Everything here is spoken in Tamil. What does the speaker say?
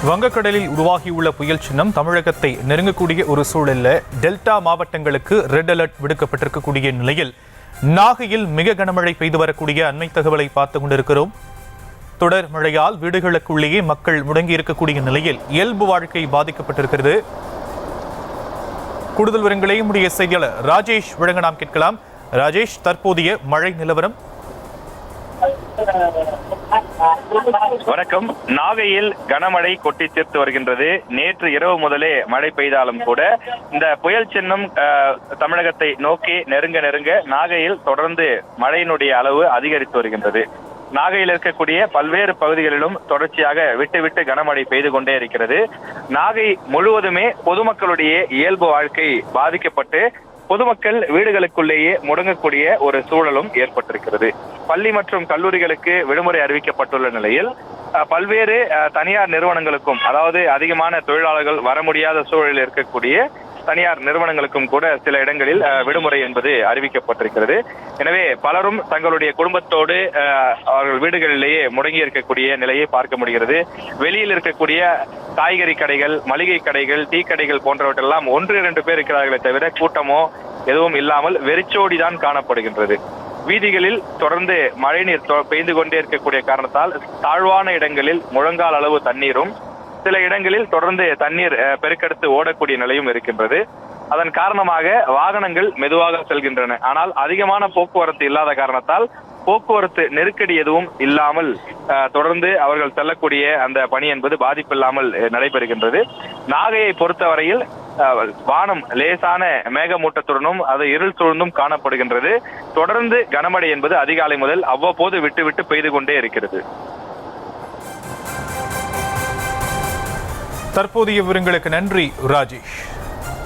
வங்கக்கடலில் உருவாகியுள்ள புயல் சின்னம் தமிழகத்தை நெருங்கக்கூடிய ஒரு சூழல்ல டெல்டா மாவட்டங்களுக்கு ரெட் அலர்ட் விடுக்கப்பட்டிருக்கக்கூடிய நிலையில் நாகையில் மிக கனமழை பெய்து வரக்கூடிய அண்மை தகவலை பார்த்துக் கொண்டிருக்கிறோம். தொடர் மழையால் வீடுகளுக்குள்ளேயே மக்கள் முடங்கி இருக்கக்கூடிய நிலையில் இயல்பு வாழ்க்கை பாதிக்கப்பட்டிருக்கிறது. கூடுதல் விவரங்களை நம்முடைய செய்தியாளர் ராஜேஷ் வழங்க நாம் கேட்கலாம். ராஜேஷ், தற்போதைய மழை நிலவரம். வணக்கம். நாகையில் கனமழை கொட்டி தீர்த்து வருகின்றது. நேற்று இரவு முதலே மழை பெய்தாலும் கூட இந்த புயல் சின்னம் தமிழகத்தை நோக்கி நெருங்க நாகையில் தொடர்ந்து மழையினுடைய அளவு அதிகரித்து வருகின்றது. நாகையில் இருக்கக்கூடிய பல்வேறு பகுதிகளிலும் தொடர்ச்சியாக விட்டு கனமழை பெய்து கொண்டே இருக்கிறது. நாகை முழுவதுமே பொதுமக்களுடைய இயல்பு வாழ்க்கை பாதிக்கப்பட்டு பொதுமக்கள் வீடுகளுக்குள்ளேயே முடங்கக்கூடிய ஒரு சூழலும் ஏற்பட்டிருக்கிறது. பள்ளி மற்றும் கல்லூரிகளுக்கு விடுமுறை அறிவிக்கப்பட்டுள்ள நிலையில் பல்வேறு தனியார் நிறுவனங்களுக்கும், அதாவது அதிகமான தொழிலாளர்கள் வர முடியாத சூழலில் இருக்கக்கூடிய தனியார் நிறுவனங்களுக்கும் கூட சில இடங்களில் விடுமுறை என்பது அறிவிக்கப்பட்டிருக்கிறது. எனவே பலரும் தங்களுடைய குடும்பத்தோடு அவர்கள் வீடுகளிலேயே முடங்கி இருக்கக்கூடிய நிலையை பார்க்க முடிகிறது. வெளியில் இருக்கக்கூடிய காய்கறி கடைகள், மளிகை கடைகள், டீ கடைகள் போன்றவற்றெல்லாம் 1-2 பேர் இருக்கிறார்களே தவிர கூட்டமோ எதுவும் இல்லாமல் வெறிச்சோடிதான் காணப்படுகின்றது. வீதிகளில் தொடர்ந்து மழைநீர் பெய்து கொண்டே இருக்கக்கூடிய காரணத்தால் தாழ்வான இடங்களில் முழங்கால் அளவு தண்ணீரும், சில இடங்களில் தொடர்ந்து தண்ணீர் பெருக்கெடுத்து ஓடக்கூடிய நிலையும் இருக்கின்றது. அதன் காரணமாக வாகனங்கள் மெதுவாக செல்கின்றன. ஆனால் அதிகமான போக்குவரத்து இல்லாத காரணத்தால் போக்குவரத்து நெருக்கடி எதுவும் இல்லாமல் தொடர்ந்து அவர்கள் செல்லக்கூடிய அந்த பணி என்பது பாதிப்பில்லாமல் நடைபெறுகின்றது. நாகையை பொறுத்தவரையில் வானம் லேசான மேகமூட்டத்துடனும் அது இருள் சூழ்ந்தும் காணப்படுகின்றது. தொடர்ந்து கனமழை என்பது அதிகாலை முதல் அவ்வப்போது விட்டு பெய்து கொண்டே இருக்கிறது. தற்போதைய விவரங்களுக்கு நன்றி ராஜேஷ்.